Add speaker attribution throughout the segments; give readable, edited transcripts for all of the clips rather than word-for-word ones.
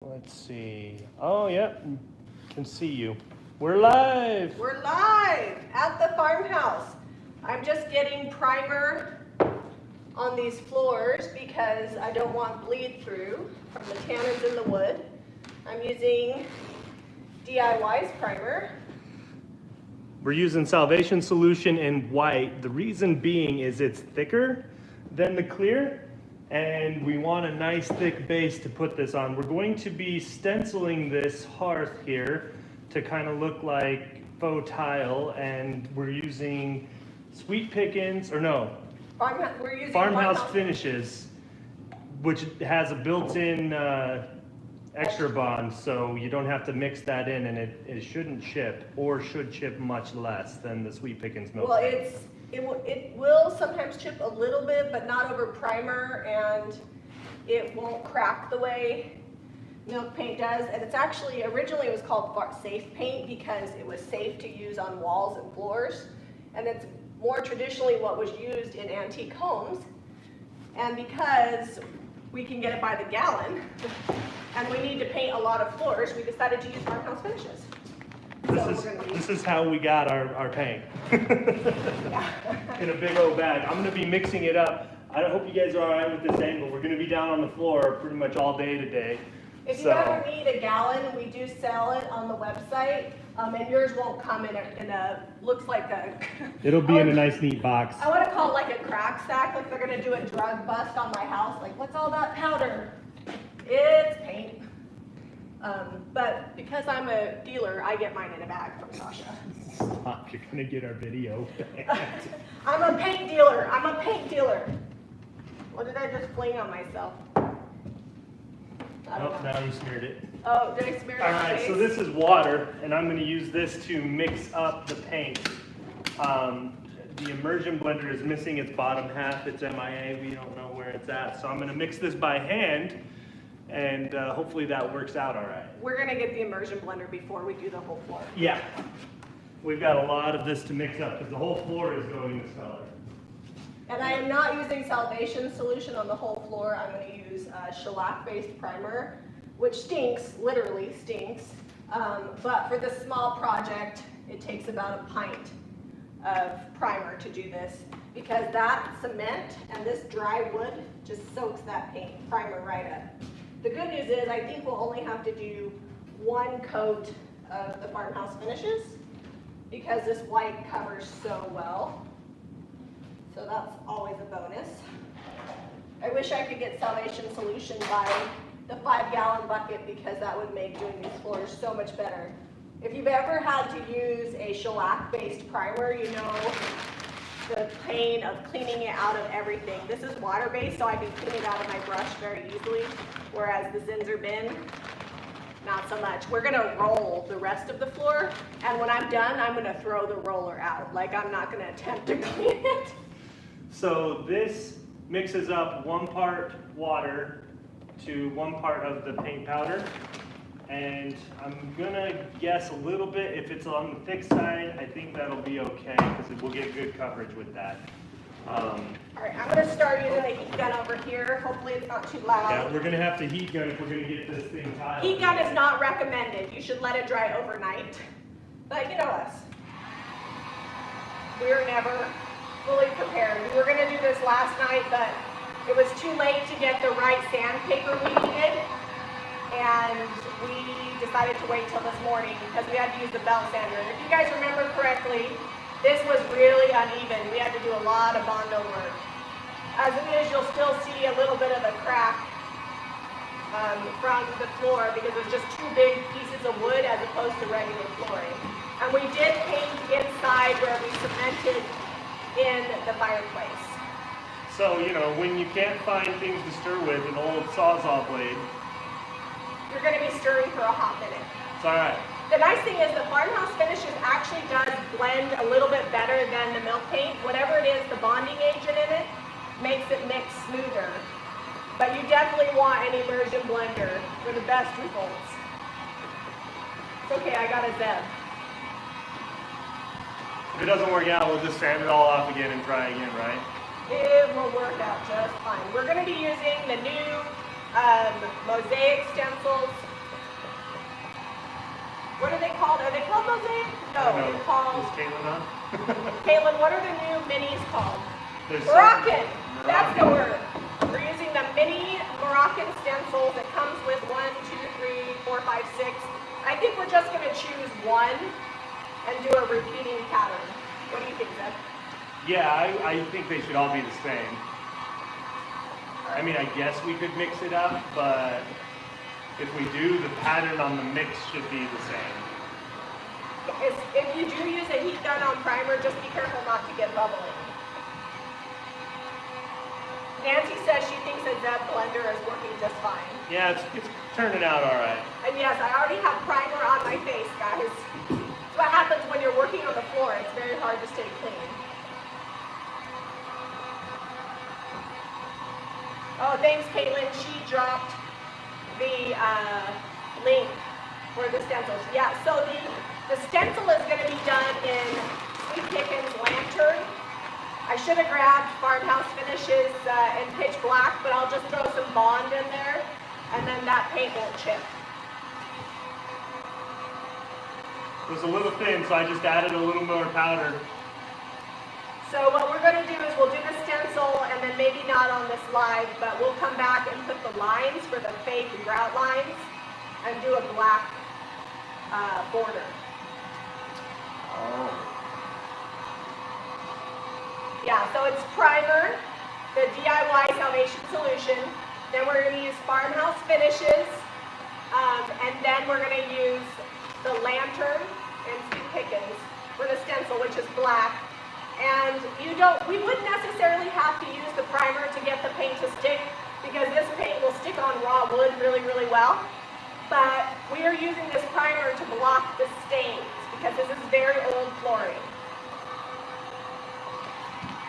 Speaker 1: Let's see. Oh, yeah, can see you. We're live.
Speaker 2: We're live at the farmhouse. I'm just getting primer on these floors because I don't want bleed through from the tannins in the wood. I'm using DIY's primer.
Speaker 1: We're using Salvation Solution in white. The reason being is it's thicker than the clear, and we want a nice thick base to put this on. We're going to be stenciling this hearth here to kind of look like faux tile, and we're using Sweet Pickins, or no,
Speaker 2: We're using
Speaker 1: Farmhouse Finishes, which has a built-in extra bond, so you don't have to mix that in, and it shouldn't chip, or should chip much less than the Sweet Pickins milk.
Speaker 2: Well, it will sometimes chip a little bit, but not over primer, and it won't crack the way milk paint does. And it's actually, originally it was called safe paint because it was safe to use on walls and floors. And it's more traditionally what was used in antique homes. And because we can get it by the gallon, and we need to paint a lot of floors, we decided to use farmhouse finishes.
Speaker 1: This is how we got our paint. In a big old bag. I'm going to be mixing it up. I hope you guys are all right with this angle. We're going to be down on the floor pretty much all day today.
Speaker 2: If you ever need a gallon, we do sell it on the website, and yours won't come in a looks like a...
Speaker 1: It'll be in a nice neat box.
Speaker 2: I want to call it like a crack sack, like they're going to do a drug bust on my house. Like, what's all that powder? It's paint. But because I'm a dealer, I get mine in a bag from Sasha.
Speaker 1: Stop, you're going to get our video.
Speaker 2: I'm a paint dealer. I'm a paint dealer. What did I just fling on myself?
Speaker 1: Oh, now you smeared it.
Speaker 2: Oh, did I smear it on my face?
Speaker 1: Alright, so this is water, and I'm going to use this to mix up the paint. The immersion blender is missing its bottom half. It's MIA. We don't know where it's at. So I'm going to mix this by hand, and hopefully that works out all right.
Speaker 2: We're going to get the immersion blender before we do the whole floor.
Speaker 1: Yeah. We've got a lot of this to mix up, because the whole floor is going this color.
Speaker 2: And I am not using Salvation Solution on the whole floor. I'm going to use shellac-based primer, which stinks, literally stinks. But for this small project, it takes about a pint of primer to do this, because that cement and this dry wood just soaks that paint primer right up. The good news is I think we'll only have to do one coat of the farmhouse finishes, because this white covers so well. So that's always a bonus. I wish I could get Salvation Solution by the 5-gallon bucket, because that would make doing these floors so much better. If you've ever had to use a shellac-based primer, you know the pain of cleaning it out of everything. This is water-based, so I can clean it out of my brush very easily, whereas the Zinsser bin, not so much. We're gonna roll the rest of the floor, and when I'm done, I'm gonna throw the roller out. Like, I'm not gonna attempt to clean it.
Speaker 1: So this mixes up 1 part water to 1 part of the paint powder. And I'm gonna guess a little bit. If it's on the thick side, I think that'll be okay, because we'll get good coverage with that.
Speaker 2: All right, I'm gonna start using a heat gun over here. Hopefully it's not too loud.
Speaker 1: Yeah, we're gonna have to heat gun if we're gonna get this thing tiled.
Speaker 2: Heat gun is not recommended. You should let it dry overnight. But you know us. We're never fully prepared. We were gonna do this last night, but it was too late to get the right sandpaper we needed. And we decided to wait till this morning because we had to use the belt sander. And if you guys remember correctly, this was really uneven. We had to do a lot of Bondo work. As it is, you'll still see a little bit of a crack from the floor because it's just 2 big pieces of wood as opposed to regular flooring. And we did paint inside where we cemented in the fireplace.
Speaker 1: So, you know, when you can't find things to stir with, an old Sawzall blade,
Speaker 2: you're going to be stirring for a hot minute.
Speaker 1: it's all right.
Speaker 2: The nice thing is the farmhouse finishes actually does blend a little bit better than the milk paint. Whatever it is, the bonding agent in it makes it mix smoother. But you definitely want an immersion blender for the best results. It's okay, I got a Zeb.
Speaker 1: If it doesn't work out, we'll just sand it all off again and try again, right?
Speaker 2: It will work out just fine. We're going to be using the new mosaic stencils called? Are they called mosaic? No,
Speaker 1: No.
Speaker 2: they're called.
Speaker 1: Is Caitlin on?
Speaker 2: Caitlin, what are the new minis called?
Speaker 1: There's
Speaker 2: Moroccan.
Speaker 1: some-
Speaker 2: That's the word. We're using the mini Moroccan stencils. It comes with 1, 2, 3, 4, 5, 6. I think we're just going to choose one and do a repeating pattern. What do you think, Zeb?
Speaker 1: Yeah, I think they should all be the same. I mean, I guess we could mix it up, but if we do, the pattern on the mix should be the same.
Speaker 2: If you do use a heat gun on primer, just be careful not to get bubbling. Nancy says she thinks a Zeb blender is working just fine.
Speaker 1: Yeah, it's turning out all right.
Speaker 2: And yes, I already have primer on my face, guys. It's what happens when you're working on the floor. It's very hard to stay clean. Oh, thanks, Caitlin. She dropped the link for the stencils. Yeah, so the stencil is going to be done in Sweet Pickens Lantern. I should have grabbed Farmhouse Finishes in pitch black, but I'll just throw some Bond in there, and then that paint won't chip.
Speaker 1: It was a little thin, so I just added a little more powder.
Speaker 2: So what we're going to do is we'll do the stencil, and then maybe not on this live, but we'll come back and put the lines for the fake grout lines and do a black border.
Speaker 1: Oh.
Speaker 2: Yeah, so it's primer, the DIY Salvation Solution, then we're going to use Farmhouse Finishes, and then we're going to use the Lantern and Sweet Pickens for the stencil, which is black. And we wouldn't necessarily have to use the primer to get the paint to stick, because this paint will stick on raw wood really, really well. But we are using this primer to block the stains, because this is very old flooring.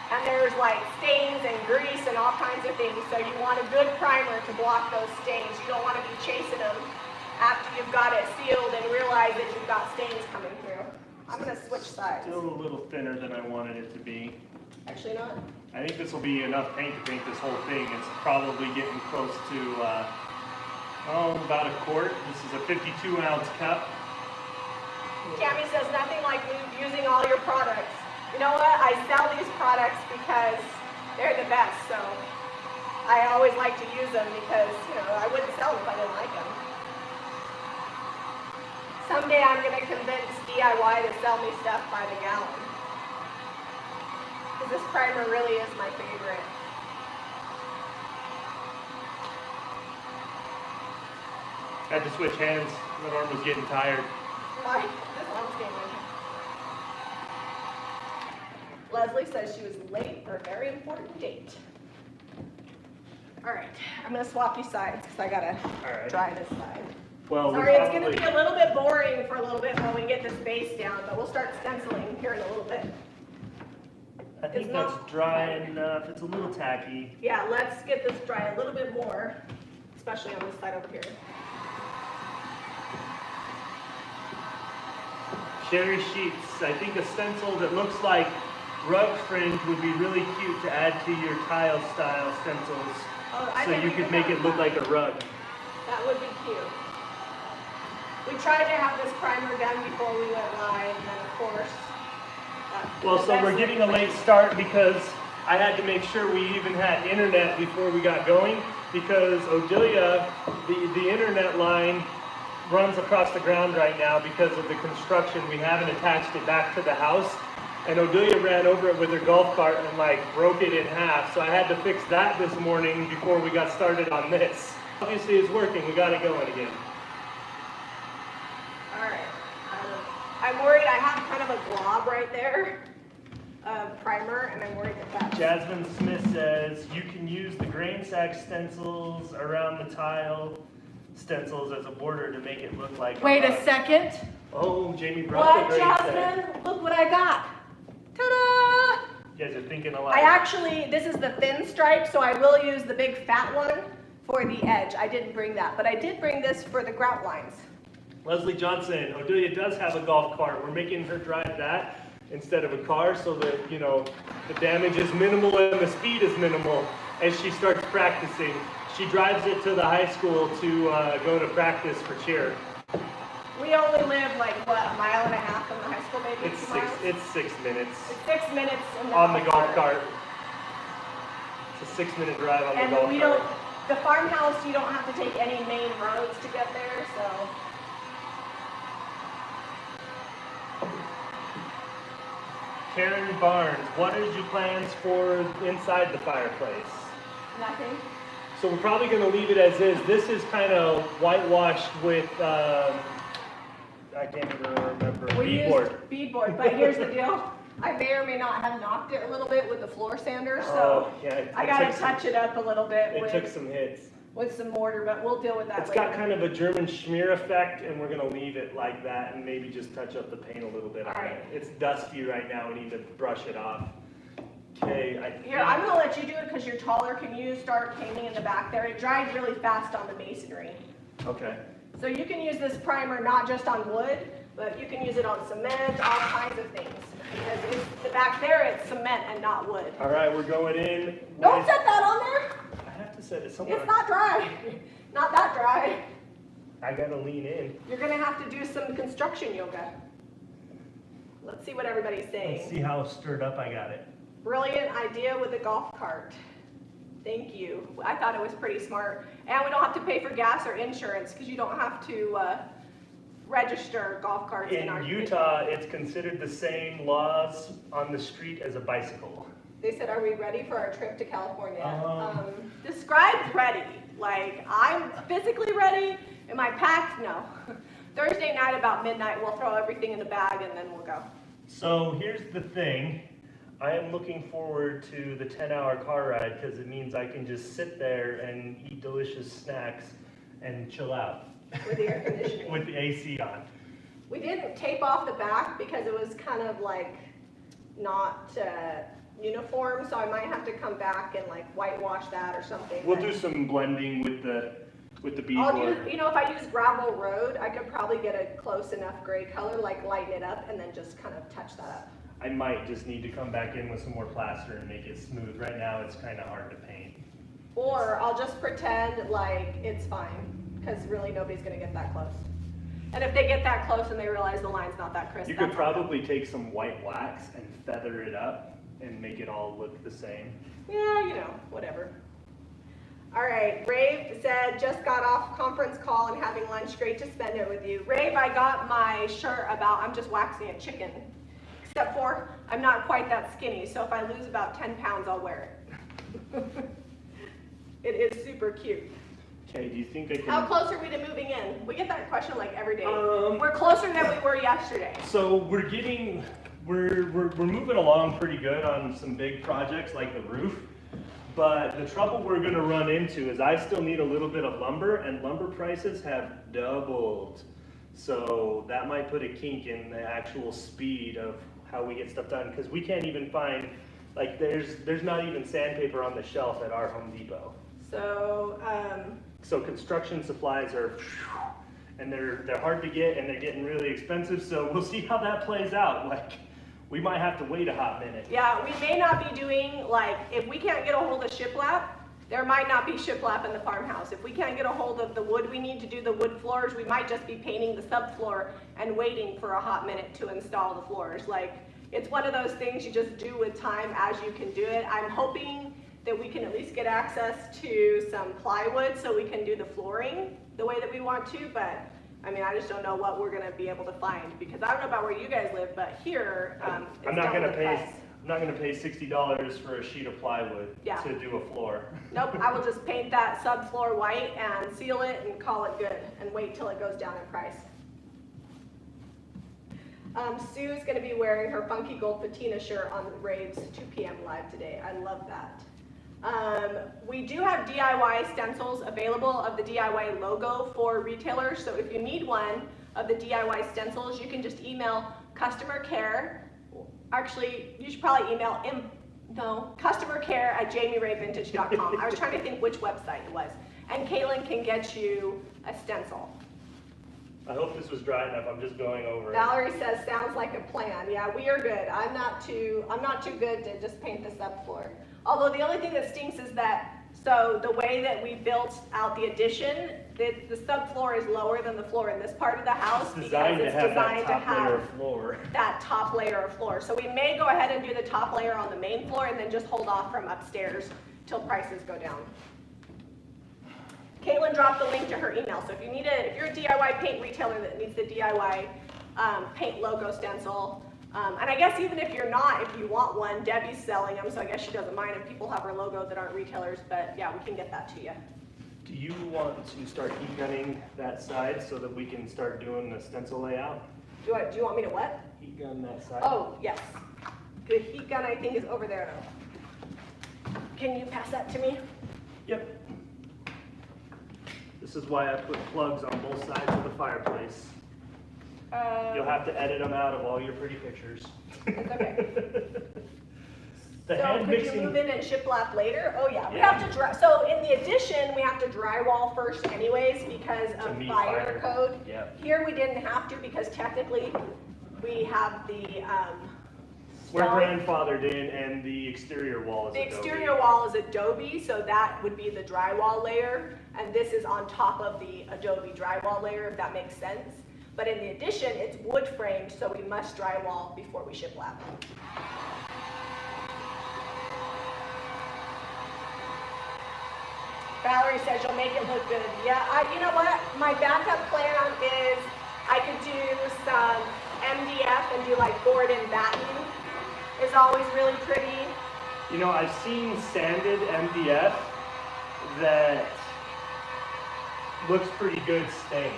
Speaker 2: And there's like stains and grease and all kinds of things, so you want a good primer to block those stains. You don't want to be chasing them after you've got it sealed and realize that you've got stains coming through. I'm going to switch sides.
Speaker 1: Still a little thinner than I wanted it to be.
Speaker 2: Actually not.
Speaker 1: I think this will be enough paint to paint this whole thing. It's probably getting close to, about a quart. This is a 52-ounce cup.
Speaker 2: Jami says nothing like using all your products. You know what? I sell these products because they're the best, so I always like to use them because, I wouldn't sell them if I didn't like them. Someday I'm going to convince DIY to sell me stuff by the gallon. Because this primer really is my favorite.
Speaker 1: Had to switch hands. My arm was getting tired.
Speaker 2: This one's getting Leslie says she was late for a very important date. All right, I'm going to swap you sides because I got to dry this side.
Speaker 1: Well,
Speaker 2: Sorry, it's going to be a little bit boring for a little bit when we get this base down, but we'll start stenciling here in a little bit.
Speaker 1: I think that's dry enough. It's a little tacky.
Speaker 2: Yeah, let's get this dry a little bit more, especially on this side over here.
Speaker 1: Sherry Sheets. I think a stencil that looks like rug fringe would be really cute to add to your tile style stencils.
Speaker 2: Oh,
Speaker 1: so you could make it look like a rug.
Speaker 2: That would be cute. We tried to have this primer done before we went live, and then of course.
Speaker 1: Well, so we're getting a late start because I had to make sure we even had internet before we got going, because Odilia, the internet line runs across the ground right now because of the construction. We haven't attached it back to the house. And Odilia ran over it with her golf cart and broke it in half. So I had to fix that this morning before we got started on this. Obviously it's working, we got it going again.
Speaker 2: All right, I'm worried I have kind of a glob right there of primer, and I'm worried that
Speaker 1: Jasmine Smith says you can use the grain sack stencils around the tile stencils as a border to make it look like
Speaker 2: Wait a second.
Speaker 1: Oh, Jamie brought the grain sack.
Speaker 2: Jasmine? Look what I got. Ta-da!
Speaker 1: You guys are thinking a lot.
Speaker 2: This is the thin stripe, so I will use the big fat one for the edge. I didn't bring that, but I did bring this for the grout lines.
Speaker 1: Leslie Johnson, Odilia does have a golf cart. We're making her drive that instead of a car so that, the damage is minimal and the speed is minimal as she starts practicing. She drives it to the high school to go to practice for cheer.
Speaker 2: We only live like, what, a mile and a half from the high school, maybe?
Speaker 1: It's
Speaker 2: 2 miles?
Speaker 1: it's 6 minutes
Speaker 2: It's 6 minutes in
Speaker 1: on the golf cart. It's a 6-minute drive on the
Speaker 2: And
Speaker 1: golf
Speaker 2: we
Speaker 1: cart.
Speaker 2: don't, the farmhouse, you don't have to take any main roads to get there, so.
Speaker 1: Karen Barnes, what is your plans for inside the fireplace?
Speaker 2: Nothing.
Speaker 1: So we're probably going to leave it as is. This is kind of whitewashed with, I can't even remember,
Speaker 2: We
Speaker 1: beadboard.
Speaker 2: used beadboard, but here's the deal. I may or may not have knocked it a little bit with the floor sander, so
Speaker 1: yeah,
Speaker 2: I gotta touch it up a little bit
Speaker 1: It took some hits.
Speaker 2: with some mortar, but we'll deal with that
Speaker 1: It's
Speaker 2: later.
Speaker 1: got kind of a German schmear effect, and we're gonna leave it like that and maybe just touch up the paint a little bit on
Speaker 2: Alright.
Speaker 1: it. It's dusty right now, we need to brush it off. Okay,
Speaker 2: Here, I'm gonna let you do it because you're taller. Can you start painting in the back there? It dried really fast on the masonry.
Speaker 1: Okay.
Speaker 2: So you can use this primer not just on wood, but you can use it on cement, all kinds of things. Because it's, the back there, it's cement and not wood.
Speaker 1: All right, we're going in.
Speaker 2: Don't set that on there.
Speaker 1: I have to set it somewhere.
Speaker 2: It's not dry. Not that dry.
Speaker 1: I gotta lean in.
Speaker 2: You're gonna have to do some construction yoga. Let's see what everybody's saying.
Speaker 1: Let's see how stirred up I got it.
Speaker 2: Brilliant idea with a golf cart. Thank you. I thought it was pretty smart. And we don't have to pay for gas or insurance because you don't have to register golf carts in our
Speaker 1: In Utah, it's considered the same laws on the street as a bicycle.
Speaker 2: They said, are we ready for our trip to California? Describe ready. Like, I'm physically ready. Am I packed? No. Thursday night about midnight, we'll throw everything in the bag and then we'll go.
Speaker 1: So here's the thing. I am looking forward to the 10-hour car ride because it means I can just sit there and eat delicious snacks and chill out.
Speaker 2: With the air conditioning.
Speaker 1: With the AC on.
Speaker 2: We didn't tape off the back because it was kind of like not uniform, so I might have to come back and like whitewash that or something.
Speaker 1: We'll do some blending with the
Speaker 2: I'll
Speaker 1: beadboard.
Speaker 2: use, you know, if I use gravel road, I could probably get a close enough gray color, like lighten it up and then just kind of touch that up.
Speaker 1: I might just need to come back in with some more plaster and make it smooth. Right now it's kind of hard to paint.
Speaker 2: Or I'll just pretend like it's fine, because really nobody's gonna get that close. And if they get that close and they realize the line's not that crisp,
Speaker 1: You
Speaker 2: that's
Speaker 1: could probably take some white wax and feather it up and make it all look the same.
Speaker 2: yeah, you know, whatever. All right, Rave said, just got off conference call and having lunch, great to spend it with you. Rave, I got my shirt about, I'm just waxing a chicken. Except for, I'm not quite that skinny, so if I lose about 10 pounds, I'll wear it. It is super cute.
Speaker 1: Okay, do you think I can?
Speaker 2: How close are we to moving in? We get that question like every day. We're closer than we were yesterday.
Speaker 1: So we're moving along pretty good on some big projects like the roof. But the trouble we're gonna run into is I still need a little bit of lumber, and lumber prices have doubled. So that might put a kink in the actual speed of how we get stuff done, because we can't even find, like there's not even sandpaper on the shelf at our Home Depot.
Speaker 2: So,
Speaker 1: So construction supplies are, and they're hard to get and they're getting really expensive, so we'll see how that plays out. Like, we might have to wait a hot minute.
Speaker 2: yeah, we may not be doing, like, if we can't get a hold of shiplap, there might not be shiplap in the farmhouse. If we can't get a hold of the wood we need to do the wood floors, we might just be painting the subfloor and waiting for a hot minute to install the floors. Like, it's one of those things you just do with time as you can do it. I'm hoping that we can at least get access to some plywood so we can do the flooring the way that we want to, but I mean, I just don't know what we're gonna be able to find, because I don't know about where you guys live, but here, it's
Speaker 1: I'm not
Speaker 2: down
Speaker 1: gonna
Speaker 2: with
Speaker 1: pay.
Speaker 2: us.
Speaker 1: I'm not gonna pay $60 for a sheet of plywood
Speaker 2: Yeah.
Speaker 1: to do a floor.
Speaker 2: Nope, I will just paint that subfloor white and seal it and call it good and wait till it goes down in price. Sue's gonna be wearing her funky gold patina shirt on Rave's 2 p.m. live today. I love that. We do have DIY stencils available of the DIY logo for retailers. So if you need one of the DIY stencils, you can just email customer care. Actually, you should probably email customer care at jamirayvintage.com. I was trying to think which website it was. And Caitlin can get you a stencil.
Speaker 1: I hope this was dry enough. I'm just going over it.
Speaker 2: Valerie says, sounds like a plan. Yeah, we are good. I'm not too good to just paint the subfloor. Although the only thing that stinks is that, so the way that we built out the addition, the subfloor is lower than the floor in this part of the house
Speaker 1: It's
Speaker 2: because
Speaker 1: designed to
Speaker 2: it's
Speaker 1: have
Speaker 2: designed
Speaker 1: that
Speaker 2: to
Speaker 1: top layer
Speaker 2: have
Speaker 1: of floor.
Speaker 2: that top layer of floor. So we may go ahead and do the top layer on the main floor and then just hold off from upstairs till prices go down. Caitlin dropped the link to her email, so if you need if you're a DIY paint retailer that needs the DIY paint logo stencil, and I guess even if you're not, if you want one, Debbie's selling them, so I guess she doesn't mind if people have her logo that aren't retailers, but yeah, we can get that to you.
Speaker 1: Do you want to start heat gunning that side so that we can start doing the stencil layout?
Speaker 2: Do you want me to what?
Speaker 1: Heat gun that side?
Speaker 2: Oh, yes. The heat gun I think is over there now. Can you pass that to me?
Speaker 1: Yep. This is why I put plugs on both sides of the fireplace. You'll have to edit them out of all your pretty pictures.
Speaker 2: It's okay.
Speaker 1: The
Speaker 2: So
Speaker 1: hand
Speaker 2: could
Speaker 1: mixing.
Speaker 2: you move in and shiplap later? Oh yeah, we
Speaker 1: Yeah.
Speaker 2: have to so in the addition, we have to drywall first anyways because
Speaker 1: To
Speaker 2: of
Speaker 1: meet
Speaker 2: fire code.
Speaker 1: Yep.
Speaker 2: Here we didn't have to because technically we have the,
Speaker 1: We're
Speaker 2: stone.
Speaker 1: grandfathered in, and the exterior wall is
Speaker 2: The
Speaker 1: adobe.
Speaker 2: exterior wall is adobe, so that would be the drywall layer, and this is on top of the adobe drywall layer, if that makes sense. But in the addition, it's wood framed, so we must drywall before we shiplap. Valerie says you'll make it look good. Yeah, you know what? My backup plan is I could do some MDF and do like board and batten. It's always really pretty.
Speaker 1: You know, I've seen sanded MDF that looks pretty good stained.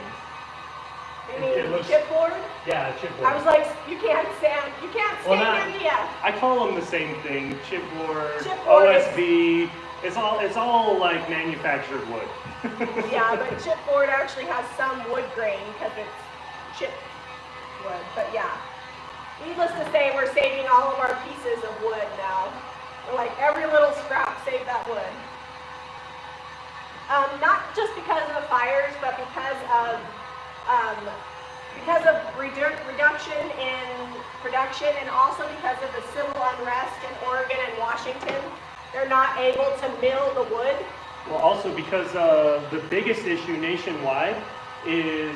Speaker 2: You
Speaker 1: It
Speaker 2: mean
Speaker 1: looks-
Speaker 2: chipboard?
Speaker 1: Yeah, chipboard.
Speaker 2: I was like, you can't sand
Speaker 1: Well, not-
Speaker 2: MDF.
Speaker 1: I call them the same thing, chipboard,
Speaker 2: Chipboard is-
Speaker 1: OSB. It's all like manufactured wood.
Speaker 2: Yeah, but chipboard actually has some wood grain because it's chip wood. But yeah, needless to say, we're saving all of our pieces of wood now. We're like every little scrap, save that wood. Not just because of the fires, but because of reduction in production, and also because of the civil unrest in Oregon and Washington. They're not able to mill the wood.
Speaker 1: Well, also because the biggest issue nationwide is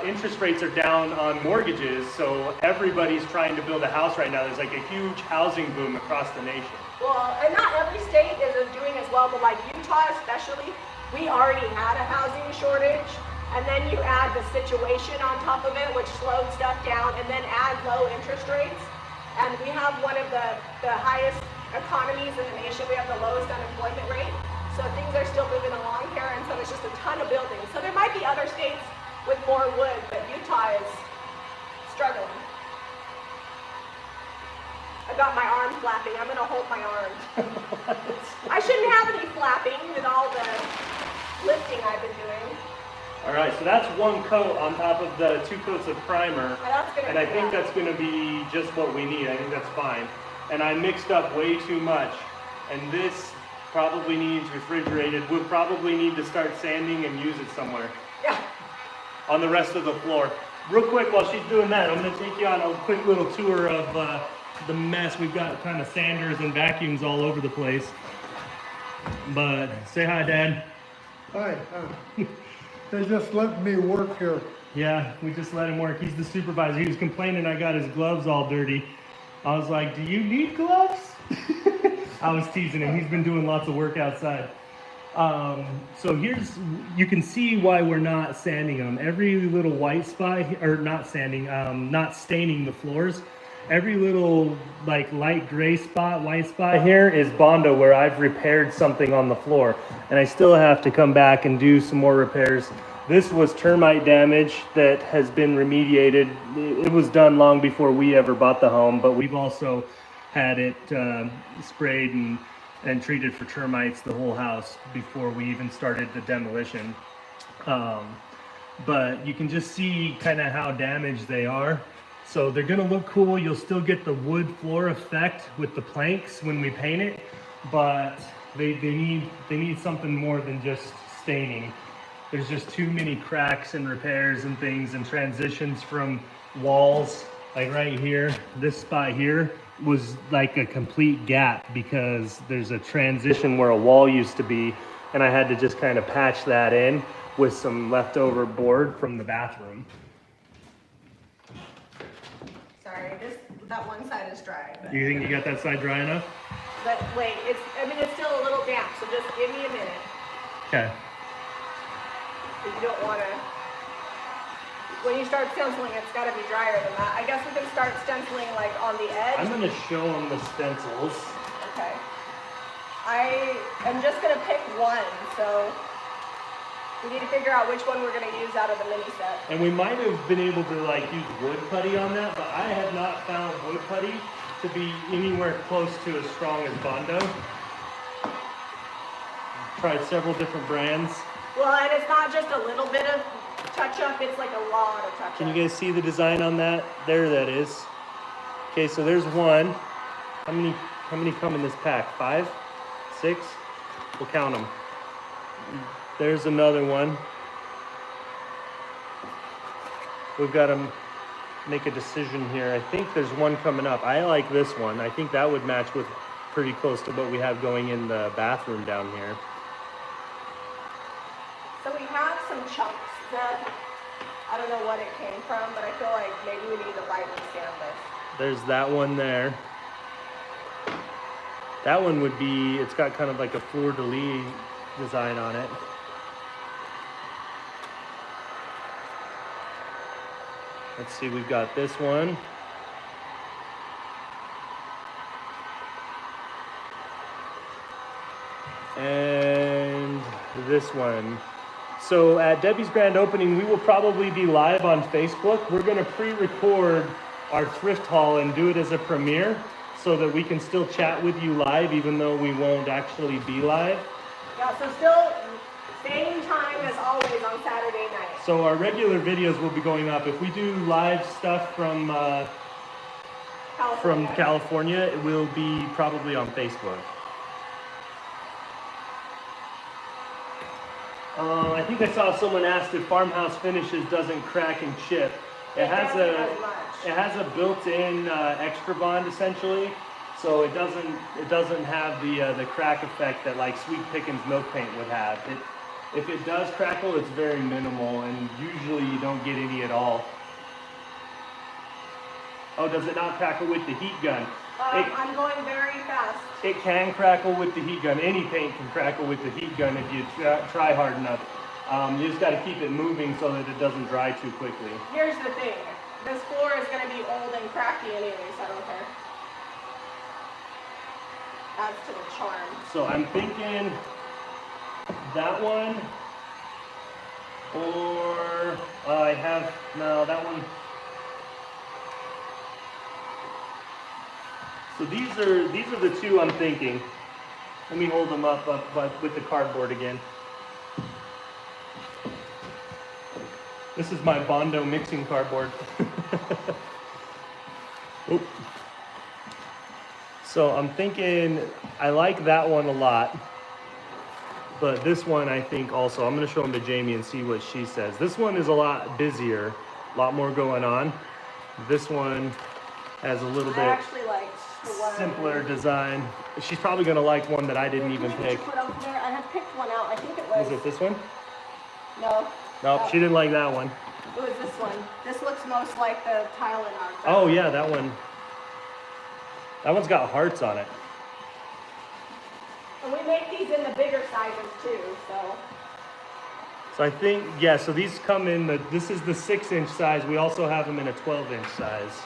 Speaker 1: interest rates are down on mortgages, so everybody's trying to build a house right now. There's like a huge housing boom across the nation.
Speaker 2: Well, and not every state is doing as well, but like Utah especially, we already had a housing shortage, and then you add the situation on top of it, which slowed stuff down, and then add low interest rates. And we have one of the highest economies in the nation. We have the lowest unemployment rate. So things are still moving along here, and so there's just a ton of buildings. So there might be other states with more wood, but Utah is struggling. I got my arm flapping. I'm gonna hold my arm. I shouldn't have any flapping with all the lifting I've been doing.
Speaker 1: All right, so that's one coat on top of the 2 coats of primer. And I think that's going to be just what we need. I think that's fine. And I mixed up way too much. And this probably needs refrigerated. We'll probably need to start sanding and use it somewhere
Speaker 2: Yeah.
Speaker 1: on the rest of the floor. Real quick, while she's doing that, I'm going to take you on a quick little tour of the mess. We've got kind of sanders and vacuums all over the place. But say hi, Dad.
Speaker 3: Hi, they just let me work here.
Speaker 1: Yeah, we just let him work. He's the supervisor. He was complaining I got his gloves all dirty. I was like, do you need gloves? I was teasing him. He's been doing lots of work outside. So you can see why we're not sanding them. Every little white spot, or not sanding, not staining the floors. Every little like light gray spot, white spot here is Bondo where I've repaired something on the floor. And I still have to come back and do some more repairs. This was termite damage that has been remediated. It was done long before we ever bought the home, but we've also had it sprayed and treated for termites the whole house before we even started the demolition. But you can just see kind of how damaged they are. So they're gonna look cool. You'll still get the wood floor effect with the planks when we paint it, but they need something more than just staining. There's just too many cracks and repairs and things and transitions from walls. Like right here, this spot here was like a complete gap because there's a transition where a wall used to be, and I had to just kind of patch that in. with some leftover board from the bathroom.
Speaker 2: Sorry, that one side is dry. But,
Speaker 1: You think you got that side dry enough?
Speaker 2: but wait, it's still a little damp, so just give me a minute.
Speaker 1: Okay.
Speaker 2: If you don't want to, when you start stenciling, it's got to be drier than that. I guess we can start stenciling like on the edge.
Speaker 1: I'm gonna show them the stencils.
Speaker 2: Okay. I am just going to pick one, so we need to figure out which one we're going to use out of the mini set.
Speaker 1: And we might have been able to like use wood putty on that, but I have not found wood putty to be anywhere close to as strong as Bondo. Tried several different brands.
Speaker 2: Well, and it's not just a little bit of touch-up, it's like a lot of touch-up.
Speaker 1: Can you guys see the design on that? There that is. Okay, so there's one. How many come in this pack? 5? 6? We'll count them. There's another one. We've got to make a decision here. I think there's one coming up. I like this one. I think that would match with pretty close to what we have going in the bathroom down here.
Speaker 2: So we have some chunks that, I don't know what it came from, but I feel like maybe we need to lightly sand this.
Speaker 1: There's that one there. That one would be, it's got kind of like a fleur-de-lis design on it. Let's see, we've got this one. And this one. So at Debbie's grand opening, we will probably be live on Facebook. We're gonna pre-record our thrift haul and do it as a premiere so that we can still chat with you live even though we won't actually be live.
Speaker 2: Yeah, so still same time as always on Saturday night.
Speaker 1: So our regular videos will be going up. If we do live stuff from California, it will be probably on Facebook. I think I saw someone asked if farmhouse finishes doesn't crack and chip. It has a built-in extra bond essentially, so it doesn't have the crack effect that like Sweet Pickins milk paint would have. If it does crackle, it's very minimal, and usually you don't get any at all. Oh, does it not crackle with the heat gun?
Speaker 2: I'm going very fast.
Speaker 1: It can crackle with the heat gun. Any paint can crackle with the heat gun if you try hard enough. You just got to keep it moving so that it doesn't dry too quickly.
Speaker 2: Here's the thing. This floor is going to be old and cracky anyway, so I don't care. Adds to the charm.
Speaker 1: So I'm thinking that one, or that one. So these are the two I'm thinking. Let me hold them up with the cardboard again. This is my Bondo mixing cardboard. Oop. So I'm thinking I like that one a lot. But this one I think also, I'm going to show them to Jami and see what she says. This one is a lot busier, a lot more going on. This one has a little bit
Speaker 2: actually like
Speaker 1: simpler design. She's probably going to like one that I didn't even pick.
Speaker 2: Put over there. I had picked one out. I think it was.
Speaker 1: Was it this one?
Speaker 2: No.
Speaker 1: Nope, she didn't like that one.
Speaker 2: It was this one. This looks most like the tile in our.
Speaker 1: Oh yeah, that one. That one's got hearts on it.
Speaker 2: And we make these in the bigger sizes too, so.
Speaker 1: So I think, yeah, so these come in this is the 6-inch size. We also have them in a 12-inch size.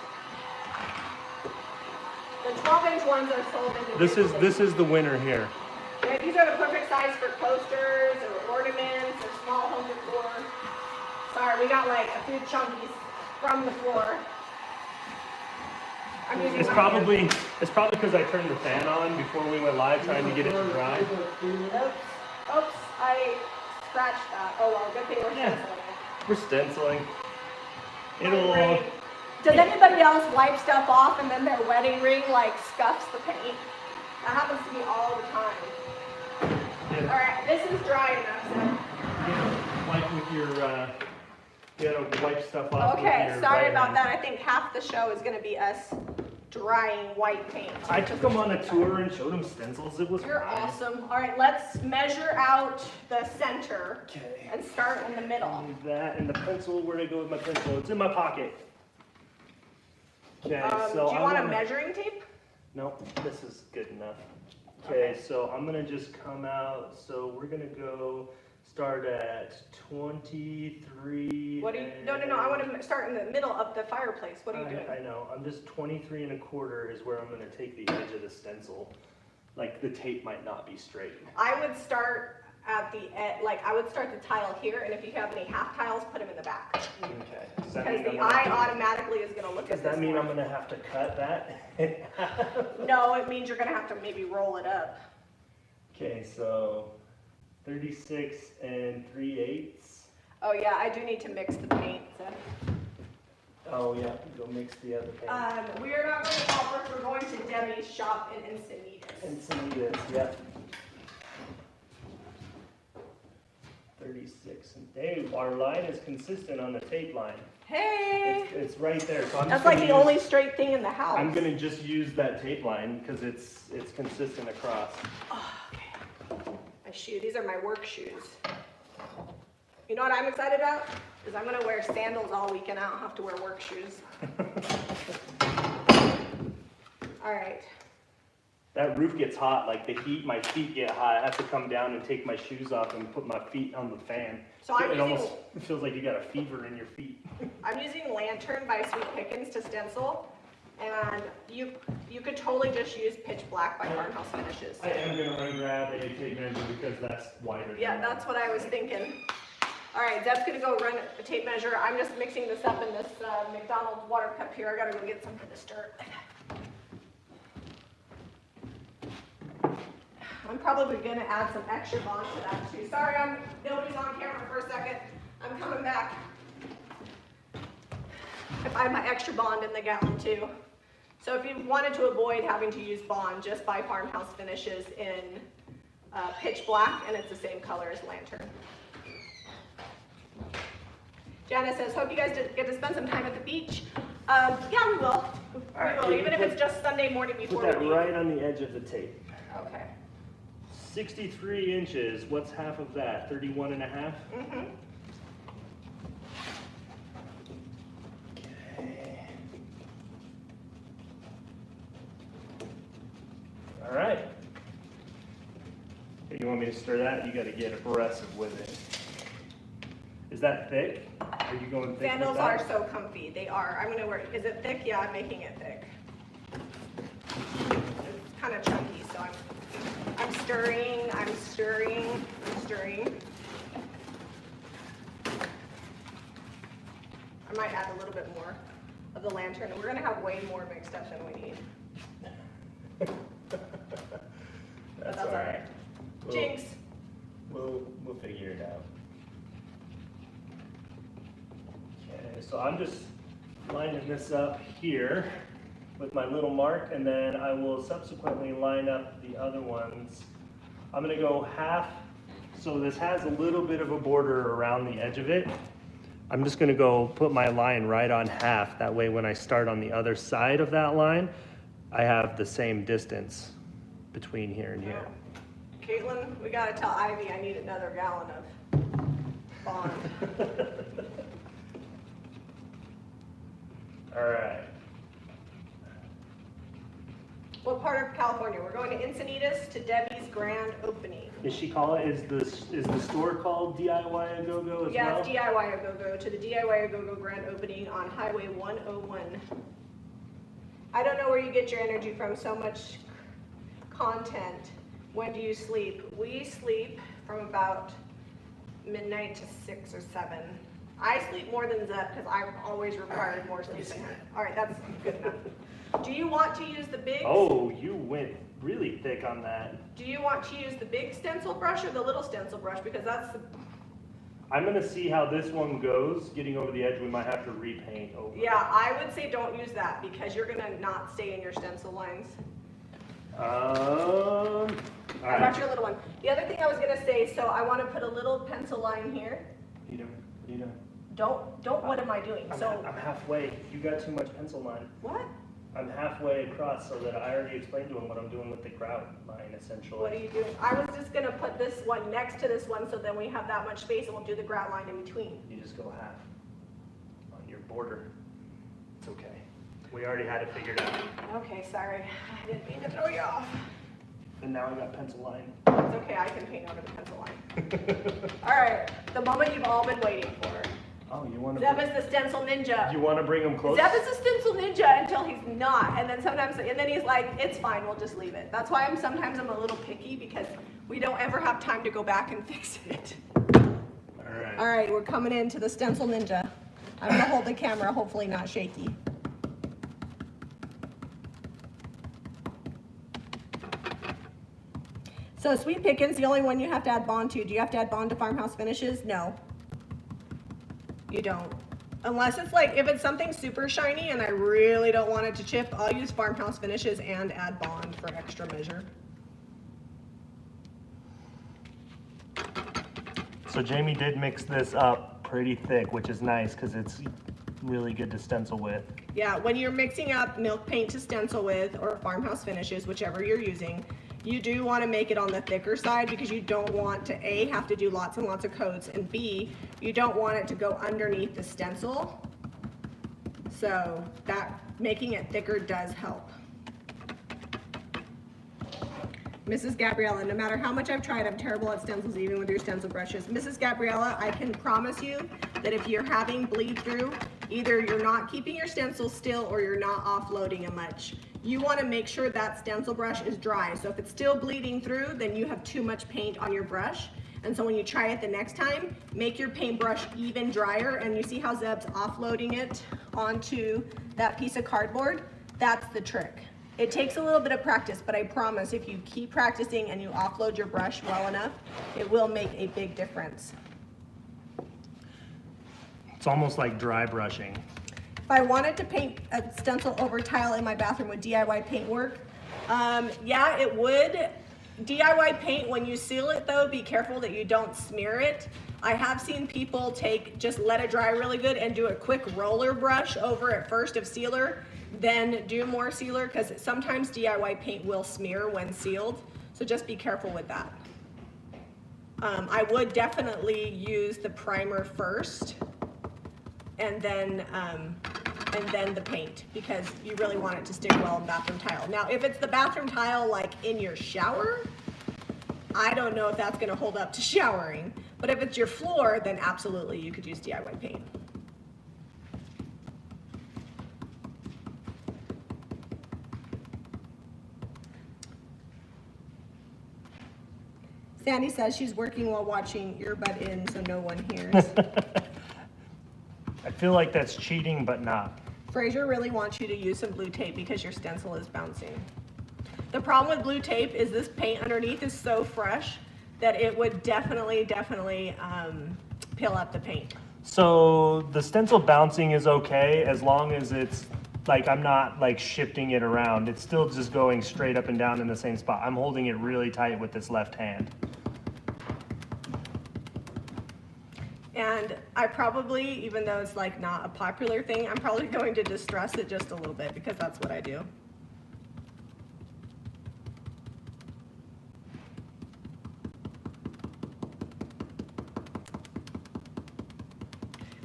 Speaker 2: The 12-inch ones are sold individually.
Speaker 1: This is the winner here.
Speaker 2: Yeah, these are the perfect size for coasters or ornaments or small home decor. Sorry, we got like a few chunkies from the floor. I'm using
Speaker 1: It's probably because I turned the fan on before we went live trying to get it to dry.
Speaker 2: Oops, I scratched that. Oh well, good thing we're stenciling it.
Speaker 1: We're stenciling. It'll.
Speaker 2: Great. Does anybody else wipe stuff off and then their wedding ring like scuffs the paint? That happens to me all the time.
Speaker 1: Yeah.
Speaker 2: All right, this is dry enough. So.
Speaker 1: Wipe with your. You gotta wipe stuff off.
Speaker 2: Okay,
Speaker 1: with your
Speaker 2: sorry
Speaker 1: right
Speaker 2: about
Speaker 1: hand.
Speaker 2: that. I think half the show is going to be us drying white paint.
Speaker 1: I took them on a tour and showed them stencils. It was
Speaker 2: You're
Speaker 1: fine.
Speaker 2: awesome. All right, let's measure out the center
Speaker 1: Okay.
Speaker 2: and start in the middle.
Speaker 1: Leave that and the pencil. Where'd I go with my pencil? It's in my pocket. Okay, so
Speaker 2: do you want a measuring tape?
Speaker 1: Nope, this is good enough. Okay, so I'm gonna just come out. So we're gonna go start at 23.
Speaker 2: What do you? No. I want to start in the middle of the fireplace. What are you doing?
Speaker 1: I know. I'm just 23 1/4 is where I'm gonna take the edge of the stencil. Like the tape might not be straight.
Speaker 2: I would start at the end, like I would start the tile here, and if you have any half tiles, put them in the back.
Speaker 1: Okay. Does that
Speaker 2: Because
Speaker 1: mean
Speaker 2: the
Speaker 1: I'm
Speaker 2: eye
Speaker 1: gonna-
Speaker 2: automatically is going to look
Speaker 1: Does
Speaker 2: at this
Speaker 1: that mean I'm
Speaker 2: one.
Speaker 1: gonna have to cut that?
Speaker 2: No, it means you're going to have to maybe roll it up.
Speaker 1: Okay, so 36 3/8.
Speaker 2: Oh yeah, I do need to mix the paint. So.
Speaker 1: Oh yeah, go mix the other paint.
Speaker 2: We are not going to Hearth, we're going to Jami's shop in Encinitas.
Speaker 1: And some of this, yeah. 36, and hey, our line is consistent on the tape line.
Speaker 2: Hey!
Speaker 1: It's right there, so I'm
Speaker 2: That's
Speaker 1: just
Speaker 2: like
Speaker 1: gonna
Speaker 2: the
Speaker 1: use-
Speaker 2: only straight thing in the house.
Speaker 1: I'm gonna just use that tape line because it's consistent across.
Speaker 2: Oh, okay. My shoe, these are my work shoes. You know what I'm excited about? Is I'm gonna wear sandals all weekend, I don't have to wear work shoes. All right.
Speaker 1: That roof gets hot, like the heat, my feet get hot. I have to come down and take my shoes off and put my feet on the fan.
Speaker 2: So I'm
Speaker 1: it
Speaker 2: using-
Speaker 1: almost feels like you got a fever in your feet.
Speaker 2: I'm using Lantern by Sweet Pickens to stencil, and you could totally just use Pitch Black by Farmhouse Finishes.
Speaker 1: I am gonna run grab a tape measure because that's wider.
Speaker 2: Yeah, that's what I was thinking. All right, Deb's gonna go run a tape measure. I'm just mixing this up in this McDonald's water cup here. I gotta go get some for the stir. I'm probably gonna add some extra bond to that too. Sorry, nobody's on camera for a second. I'm coming back. If I have my extra bond in the gallon too. So if you wanted to avoid having to use bond, just buy Farmhouse Finishes in Pitch Black, and it's the same color as Lantern. Jana says, hope you guys get to spend some time at the beach. Yeah, we will.
Speaker 1: right,
Speaker 2: We will, even if it's just Sunday morning
Speaker 1: Put
Speaker 2: before
Speaker 1: that
Speaker 2: we leave.
Speaker 1: right on the edge of the tape.
Speaker 2: Okay.
Speaker 1: 63 inches, what's half of that? 31 1/2?
Speaker 2: Mm-hmm.
Speaker 1: Okay. All right. You want me to stir that? You gotta get aggressive with it. Is that thick? Are you going thick
Speaker 2: Sandals
Speaker 1: with
Speaker 2: are
Speaker 1: that?
Speaker 2: so comfy. They are. I'm gonna wear. Is it thick? Yeah, I'm making it thick. It's kind of chunky, so I'm stirring. I'm stirring. I'm stirring. I might add a little bit more of the Lantern. We're gonna have way more mixed up than we need.
Speaker 1: That's
Speaker 2: all right.
Speaker 1: We'll-
Speaker 2: Jinx.
Speaker 1: We'll figure it out. Okay, so I'm just lining this up here with my little mark, and then I will subsequently line up the other ones. I'm gonna go half, so this has a little bit of a border around the edge of it. I'm just gonna go put my line right on half. That way when I start on the other side of that line, I have the same distance between here and here.
Speaker 2: Caitlin, we gotta tell Ivy I need another gallon of bond.
Speaker 1: All right.
Speaker 2: What part of California? We're going to Encinitas to Debbie's grand opening.
Speaker 1: Is the store called DIY A Go Go as
Speaker 2: Yeah,
Speaker 1: well?
Speaker 2: it's DIY A Go Go to the DIY A Go Go grand opening on Highway 101. I don't know where you get your energy from, so much content. When do you sleep? We sleep from about midnight to 6 or 7. I sleep more than Zep because I've always required more sleep than her. All right, that's good enough. Do you want to use the big?
Speaker 1: Oh, you went really thick on that.
Speaker 2: Do you want to use the big stencil brush or the little stencil brush? Because that's the,
Speaker 1: I'm gonna see how this one goes. Getting over the edge, we might have to repaint over.
Speaker 2: yeah, I would say don't use that because you're gonna not stay in your stencil lines.
Speaker 1: All
Speaker 2: How
Speaker 1: right.
Speaker 2: about your little one? The other thing I was gonna say, so I want to put a little pencil line here.
Speaker 1: You know,
Speaker 2: Don't, what am I doing? So,
Speaker 1: I'm halfway. You got too much pencil line.
Speaker 2: what?
Speaker 1: I'm halfway across so that I already explained to him what I'm doing with the grout line essentially.
Speaker 2: What are you doing? I was just gonna put this one next to this one so then we have that much space and we'll do the grout line in between.
Speaker 1: You just go half on your border. It's okay. We already had it figured out.
Speaker 2: Okay, sorry. I didn't mean to throw you off.
Speaker 1: And now I got pencil line.
Speaker 2: It's okay, I can paint over the pencil line. All right, the moment you've all been waiting for.
Speaker 1: Oh, you want
Speaker 2: Zeb
Speaker 1: to?
Speaker 2: is the stencil ninja.
Speaker 1: You want to bring him close?
Speaker 2: Zeb is the stencil ninja until he's not, and then sometimes, and then he's like, it's fine, we'll just leave it. That's why sometimes I'm a little picky because we don't ever have time to go back and fix it.
Speaker 1: All right.
Speaker 2: All right, we're coming into the stencil ninja. I'm gonna hold the camera, hopefully not shaky. So Sweet Pickin's the only one you have to add bond to. Do you have to add bond to Farmhouse Finishes? No. You don't. Unless it's like, if it's something super shiny and I really don't want it to chip, I'll use Farmhouse Finishes and add bond for extra measure.
Speaker 1: So Jamie did mix this up pretty thick, which is nice because it's really good to stencil with.
Speaker 2: Yeah, when you're mixing up milk paint to stencil with or Farmhouse Finishes, whichever you're using, you do want to make it on the thicker side because you don't want to A, have to do lots and lots of coats, and B, you don't want it to go underneath the stencil. So that making it thicker does help. Mrs. Gabriella, no matter how much I've tried, I'm terrible at stencils even with your stencil brushes. Mrs. Gabriella, I can promise you that if you're having bleed through, either you're not keeping your stencil still or you're not offloading it much. You want to make sure that stencil brush is dry. So if it's still bleeding through, then you have too much paint on your brush. And so when you try it the next time, make your paintbrush even drier. And you see how Zeb's offloading it onto that piece of cardboard? That's the trick. It takes a little bit of practice, but I promise if you keep practicing and you offload your brush well enough, it will make a big difference.
Speaker 1: It's almost like dry brushing.
Speaker 2: If I wanted to paint a stencil over tile in my bathroom, would DIY paint work? Yeah, it would. DIY paint, when you seal it though, be careful that you don't smear it. I have seen people just let it dry really good and do a quick roller brush over it first of sealer, then do more sealer, because sometimes DIY paint will smear when sealed. So just be careful with that. I would definitely use the primer first and then the paint, because you really want it to stick well in bathroom tile. Now, if it's the bathroom tile like in your shower, I don't know if that's gonna hold up to showering, but if it's your floor, then absolutely you could use DIY paint. Sandy says she's working while watching earbud in so no one hears.
Speaker 1: I feel like that's cheating, but not.
Speaker 2: Fraser really wants you to use some blue tape because your stencil is bouncing. The problem with blue tape is this paint underneath is so fresh that it would definitely peel up the paint.
Speaker 1: So the stencil bouncing is okay as long as it's like I'm not like shifting it around. It's still just going straight up and down in the same spot. I'm holding it really tight with this left hand.
Speaker 2: And I probably, even though it's like not a popular thing, I'm probably going to distress it just a little bit because that's what I do.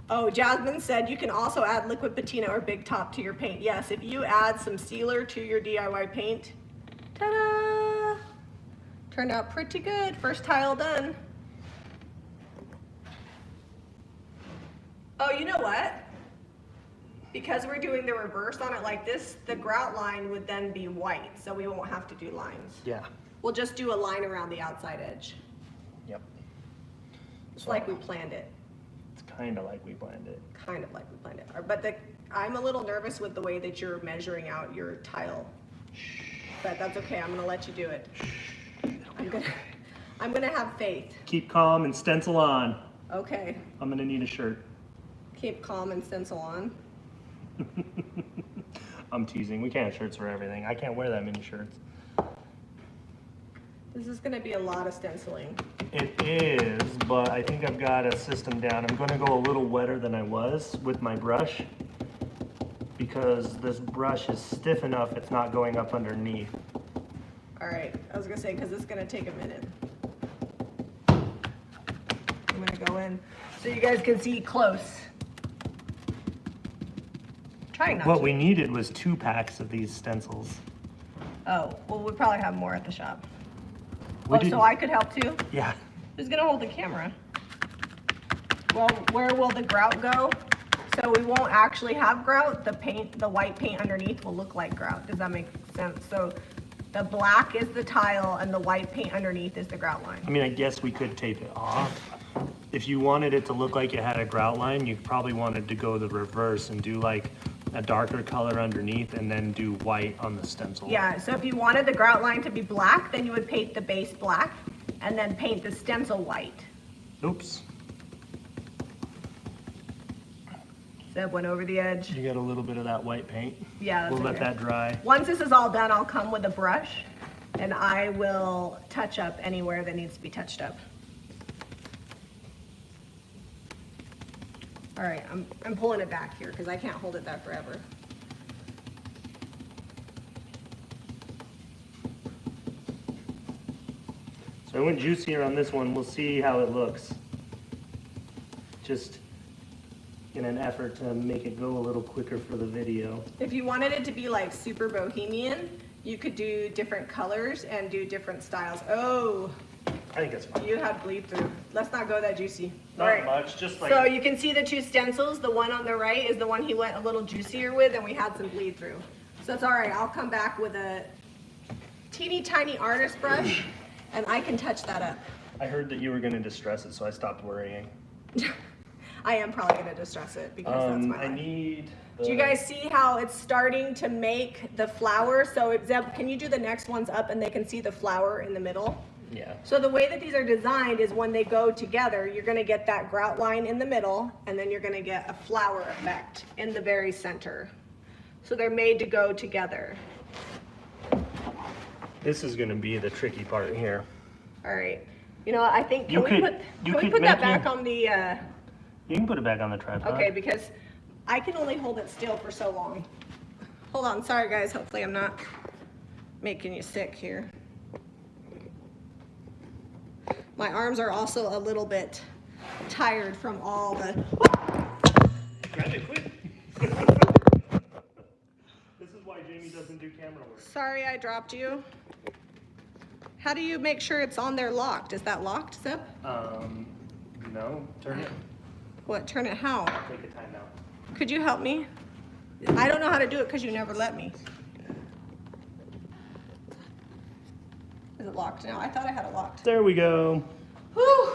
Speaker 2: Oh, Jasmine said you can also add liquid patina or big top to your paint. Yes, if you add some sealer to your DIY paint, ta-da! Turned out pretty good. First tile done. Oh, you know what? Because we're doing the reverse on it like this, the grout line would then be white, so we won't have to do lines.
Speaker 1: Yeah.
Speaker 2: We'll just do a line around the outside edge.
Speaker 1: Yep.
Speaker 2: It's like we planned it.
Speaker 1: It's kind of like we planned it.
Speaker 2: Kind of like we planned it. But I'm a little nervous with the way that you're measuring out your tile. But that's okay, I'm gonna let you do it. I'm gonna have faith.
Speaker 1: Keep calm and stencil on.
Speaker 2: Okay.
Speaker 1: I'm gonna need a shirt.
Speaker 2: Keep calm and stencil on.
Speaker 1: I'm teasing. We can't have shirts for everything. I can't wear that many shirts.
Speaker 2: This is gonna be a lot of stenciling.
Speaker 1: It is, but I think I've got a system down. I'm going to go a little wetter than I was with my brush. because this brush is stiff enough it's not going up underneath.
Speaker 2: All right, I was gonna say, because it's gonna take a minute. I'm gonna go in so you guys can see close. Trying not
Speaker 1: What
Speaker 2: to.
Speaker 1: we needed was 2 packs of these stencils.
Speaker 2: Oh, well, we probably have more at the shop.
Speaker 1: We
Speaker 2: Oh,
Speaker 1: did-
Speaker 2: so I could help too?
Speaker 1: Yeah.
Speaker 2: Who's gonna hold the camera? Well, where will the grout go? So we won't actually have grout. The paint, the white paint underneath will look like grout. Does that make sense? So the black is the tile and the white paint underneath is the grout line.
Speaker 1: I mean, I guess we could tape it off. If you wanted it to look like it had a grout line, you probably wanted to go the reverse and do like a darker color underneath and then do white on the stencil.
Speaker 2: Yeah, so if you wanted the grout line to be black, then you would paint the base black and then paint the stencil white.
Speaker 1: Oops.
Speaker 2: That went over the edge.
Speaker 1: You got a little bit of that white paint.
Speaker 2: Yeah, that's
Speaker 1: We'll let
Speaker 2: okay.
Speaker 1: that dry.
Speaker 2: Once this is all done, I'll come with a brush and I will touch up anywhere that needs to be touched up. All right, I'm pulling it back here because I can't hold it that forever.
Speaker 1: So I went juicier on this one. We'll see how it looks. Just in an effort to make it go a little quicker for the video.
Speaker 2: If you wanted it to be like super bohemian, you could do different colors and do different styles. Oh,
Speaker 1: I think it's fine.
Speaker 2: you have bleed through. Let's not go that juicy.
Speaker 1: Not
Speaker 2: All right.
Speaker 1: much, just like...
Speaker 2: So you can see the 2 stencils. The one on the right is the one he went a little juicier with, and we had some bleed through. So it's all right. I'll come back with a teeny tiny artist brush, and I can touch that up.
Speaker 1: I heard that you were gonna distress it, so I stopped worrying.
Speaker 2: I am probably gonna distress it because that's my
Speaker 1: I
Speaker 2: life.
Speaker 1: need...
Speaker 2: Do you guys see how it's starting to make the flower? So Zeb, can you do the next ones up and they can see the flower in the middle?
Speaker 1: Yeah.
Speaker 2: So the way that these are designed is when they go together, you're gonna get that grout line in the middle, and then you're gonna get a flower effect in the very center. So they're made to go together.
Speaker 1: This is gonna be the tricky part here.
Speaker 2: All right. You know, I think,
Speaker 1: You
Speaker 2: can we
Speaker 1: could
Speaker 2: put that
Speaker 1: make
Speaker 2: back
Speaker 1: your-
Speaker 2: on the,
Speaker 1: You can put it back on the tripod.
Speaker 2: okay, because I can only hold it still for so long. Hold on, sorry guys, hopefully I'm not making you sick here. My arms are also a little bit tired from all the,
Speaker 1: Grab it quick. This is why Jamie doesn't do camera work.
Speaker 2: sorry I dropped you. How do you make sure it's on there locked? Is that locked, Zip?
Speaker 1: No, turn it.
Speaker 2: What, turn it how?
Speaker 1: Take a time out.
Speaker 2: Could you help me? I don't know how to do it because you never let me. Is it locked now? I thought I had it locked.
Speaker 1: There we go.
Speaker 2: Whew.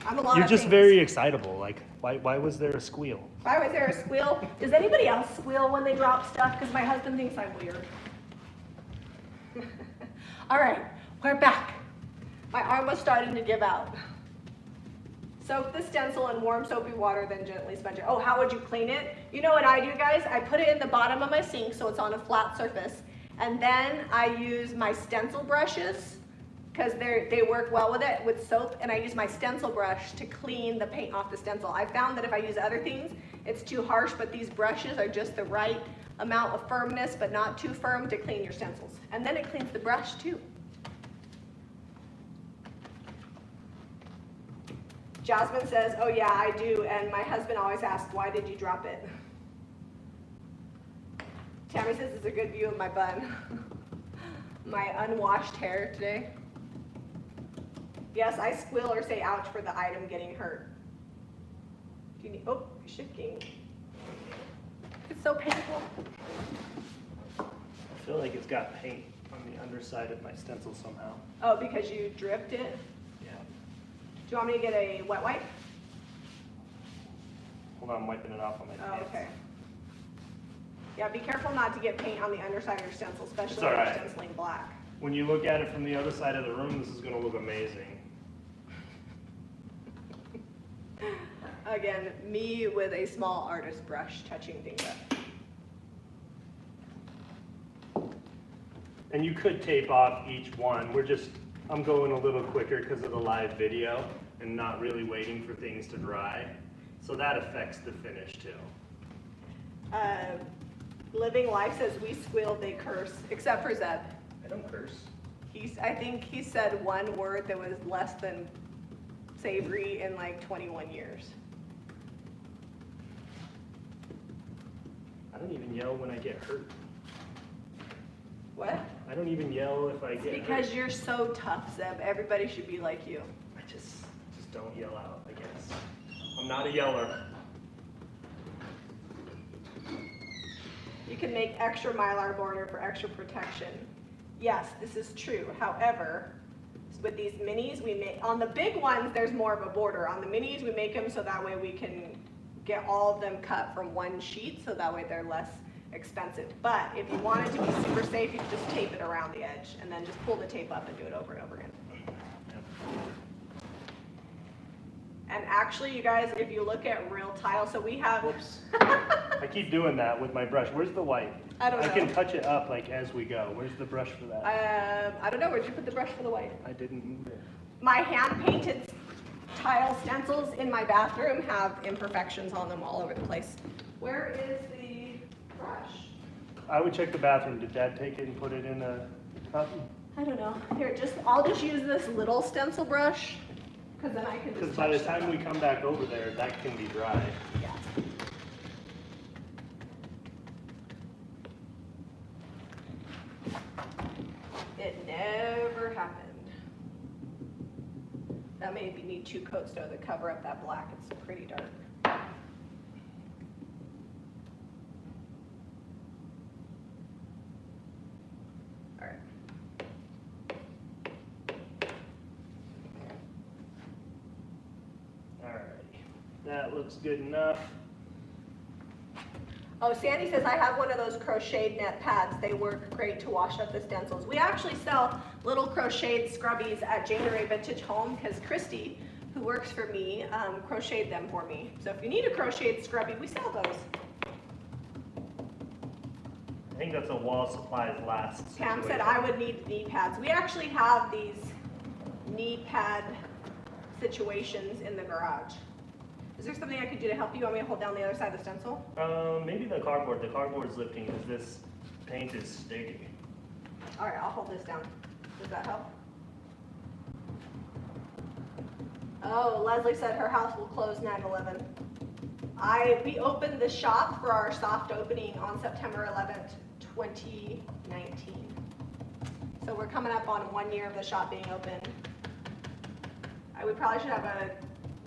Speaker 2: I'm a lot
Speaker 1: You're
Speaker 2: of
Speaker 1: just
Speaker 2: things.
Speaker 1: very excitable. Like, why was there a squeal?
Speaker 2: Why was there a squeal? Does anybody else squeal when they drop stuff? Because my husband thinks I'm weird. All right, we're back. My arm was starting to give out. Soak the stencil in warm soapy water, then gently sponge it. Oh, how would you clean it? You know what I do, guys? I put it in the bottom of my sink so it's on a flat surface. And then I use my stencil brushes because they work well with it, with soap, and I use my stencil brush to clean the paint off the stencil. I found that if I use other things, it's too harsh, but these brushes are just the right amount of firmness, but not too firm to clean your stencils. And then it cleans the brush too. Jasmine says, oh yeah, I do, and my husband always asks, why did you drop it? Tammy says it's a good view of my bun. My unwashed hair today. Yes, I squeal or say ouch for the item getting hurt. Do you need, oh, shifting. It's so painful.
Speaker 1: I feel like it's got paint on the underside of my stencil somehow.
Speaker 2: Oh, because you dripped it?
Speaker 1: Yeah.
Speaker 2: Do you want me to get a wet wipe?
Speaker 1: Hold on, I'm wiping it off on my
Speaker 2: Oh,
Speaker 1: pants.
Speaker 2: okay. Yeah, be careful not to get paint on the underside of your stencil, especially
Speaker 1: It's
Speaker 2: if
Speaker 1: all
Speaker 2: you're
Speaker 1: right.
Speaker 2: stenciling black.
Speaker 1: When you look at it from the other side of the room, this is gonna look amazing.
Speaker 2: Again, me with a small artist brush touching things up.
Speaker 1: And you could tape off each one. I'm going a little quicker because of the live video and not really waiting for things to dry. So that affects the finish too.
Speaker 2: Living Life says we squeal, they curse, except for Zeb.
Speaker 1: I don't curse.
Speaker 2: I think he said one word that was less than savory in like 21 years.
Speaker 1: I don't even yell when I get hurt.
Speaker 2: What?
Speaker 1: I don't even yell if I get hurt.
Speaker 2: Because you're so tough, Zeb. Everybody should be like you.
Speaker 1: I just don't yell out, I guess. I'm not a yeller.
Speaker 2: You can make extra Mylar border for extra protection. Yes, this is true. However, with these minis, we make, on the big ones, there's more of a border. On the minis, we make them so that way we can get all of them cut from one sheet, so that way they're less expensive. But if you want it to be super safe, you can just tape it around the edge and then just pull the tape up and do it over and over again. And actually, you guys, if you look at real tile, so we have...
Speaker 1: Whoops. I keep doing that with my brush. Where's the white?
Speaker 2: I don't know.
Speaker 1: I can touch it up like as we go. Where's the brush for that?
Speaker 2: I don't know, where'd you put the brush for the white?
Speaker 1: I didn't move it.
Speaker 2: My hand-painted tile stencils in my bathroom have imperfections on them all over the place. Where is the brush?
Speaker 1: I would check the bathroom. Did Dad take it and put it in a copy?
Speaker 2: I don't know. Here, I'll just use this little stencil brush, because then I can just
Speaker 1: Because by the time we come back over there, that can be dry.
Speaker 2: Yeah. It never happened. That may need 2 coats though to cover up that black. It's pretty dark. All right.
Speaker 1: Alrighty. That looks good enough.
Speaker 2: Oh, Sandy says, I have one of those crocheted net pads. They work great to wash up the stencils. We actually sell little crocheted scrubbies at Jami Vintage Home because Christy, who works for me, crocheted them for me. So if you need a crocheted scrubby, we sell those.
Speaker 1: I think that's a wall supplies last.
Speaker 2: Pam said
Speaker 1: situation.
Speaker 2: I would need knee pads. We actually have these knee pad situations in the garage. Is there something I could do to help you? You want me to hold down the other side of the stencil?
Speaker 1: Maybe the cardboard. The cardboard's lifting because this paint is sticky.
Speaker 2: All right, I'll hold this down. Does that help? Oh, Leslie said her house will close 9/11. We opened the shop for our soft opening on September 11th, 2019. So we're coming up on 1 year of the shop being open. We probably should have a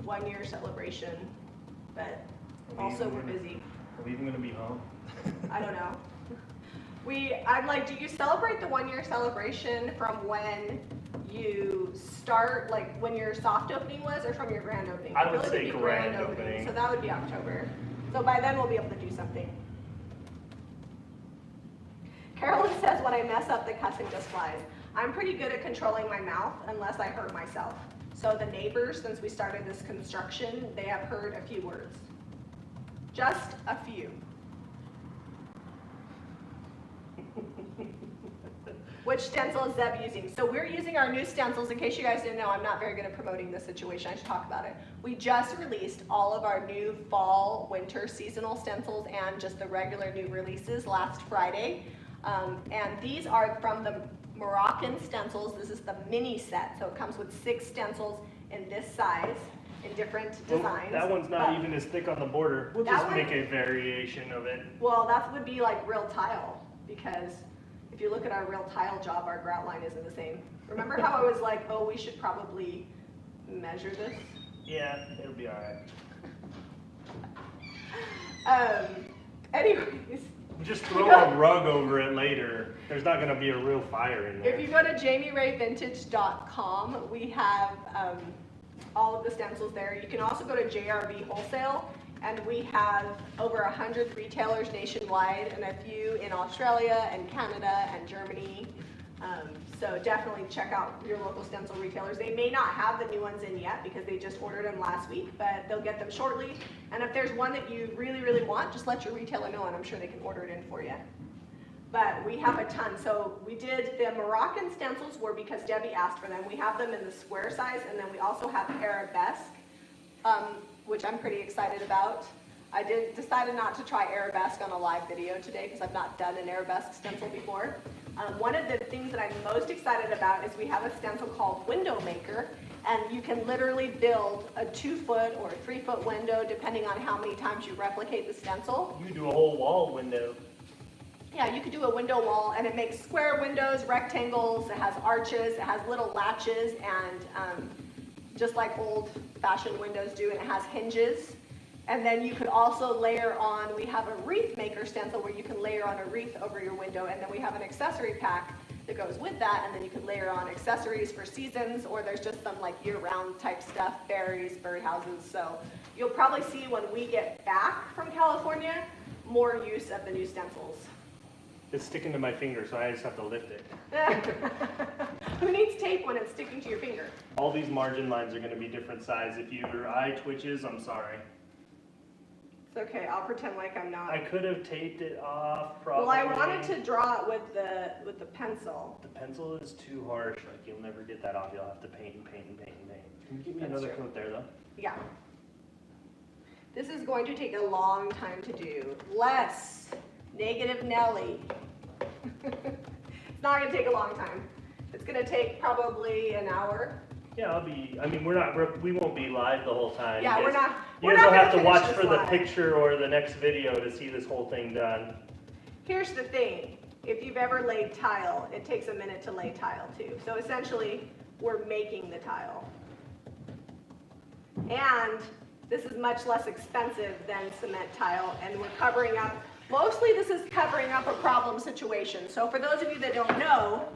Speaker 2: 1-year celebration, but also we're busy.
Speaker 1: Are we even gonna be home?
Speaker 2: I don't know. I'm like, do you celebrate the 1-year celebration from when you start, like when your soft opening was, or from your grand opening?
Speaker 1: I would
Speaker 2: feel like
Speaker 1: say
Speaker 2: it'd be
Speaker 1: grand opening.
Speaker 2: So that would be October. So by then we'll be able to do something. Carolyn says when I mess up, the cussing just flies. I'm pretty good at controlling my mouth unless I hurt myself. So the neighbors, since we started this construction, they have heard a few words. Just a few. Which stencil is Zeb using? So we're using our new stencils. In case you guys didn't know, I'm not very good at promoting this situation. I should talk about it. We just released all of our new fall, winter, seasonal stencils and just the regular new releases last Friday. And these are from the Moroccan stencils. This is the mini set. So it comes with 6 stencils in this size in different designs.
Speaker 1: That one's not even as thick on the border. We'll just make a variation of it.
Speaker 2: Well, that would be like real tile, because if you look at our real tile job, our grout line isn't the same. Remember how I was like, oh, we should probably measure this?
Speaker 1: Yeah, it'll be all
Speaker 2: right. Anyways.
Speaker 1: Just throw a rug over it later. There's not going to be a real fire in there.
Speaker 2: If you go to jamirayvintage.com, we have all of the stencils there. You can also go to JRV Wholesale, and we have over 100 retailers nationwide and a few in Australia and Canada and Germany. So definitely check out your local stencil retailers. They may not have the new ones in yet because they just ordered them last week, but they'll get them shortly. And if there's one that you really, really want, just let your retailer know and I'm sure they can order it in for you. But we have a ton. So we did the Moroccan stencils were because Debbie asked for them. We have them in the square size, and then we also have arabesque, which I'm pretty excited about. I decided not to try arabesque on a live video today because I've not done an arabesque stencil before. One of the things that I'm most excited about is we have a stencil called Window Maker, and you can literally build a 2-foot or 3-foot window depending on how many times you replicate the stencil.
Speaker 1: You do a whole wall window.
Speaker 2: Yeah, you could do a window wall, and it makes square windows, rectangles, it has arches, it has little latches, and just like old-fashioned windows do, and it has hinges. And then you could also layer on, we have a wreath maker stencil where you can layer on a wreath over your window, and then we have an accessory pack that goes with that, and then you can layer on accessories for seasons, or there's just some like year-round type stuff, berries, birdhouses. So you'll probably see when we get back from California, more use of the new stencils.
Speaker 1: It's sticking to my finger, so I just have to lift it.
Speaker 2: Who needs tape when it's sticking to your finger?
Speaker 1: All these margin lines are going to be different size. If your eye twitches, I'm sorry.
Speaker 2: It's okay, I'll pretend like I'm not.
Speaker 1: I could have taped it off probably.
Speaker 2: Well, I wanted to draw it with the pencil.
Speaker 1: The pencil is too harsh. Like, you'll never get that off. You'll have to paint and paint and paint and paint. Can you give me
Speaker 2: That's
Speaker 1: another
Speaker 2: true.
Speaker 1: coat there, though?
Speaker 2: Yeah. This is going to take a long time to do. Less negative Nelly. It's not going to take a long time. It's going to take probably an hour.
Speaker 1: Yeah, I mean, we won't be live the whole time.
Speaker 2: Yeah,
Speaker 1: You guys
Speaker 2: we're
Speaker 1: will
Speaker 2: not
Speaker 1: have to
Speaker 2: gonna
Speaker 1: watch
Speaker 2: finish
Speaker 1: for
Speaker 2: this
Speaker 1: the
Speaker 2: live.
Speaker 1: picture or the next video to see this whole thing done.
Speaker 2: Here's the thing. If you've ever laid tile, it takes a minute to lay tile too. So essentially, we're making the tile. And this is much less expensive than cement tile, and we're covering up, mostly this is covering up a problem situation. So for those of you that don't know,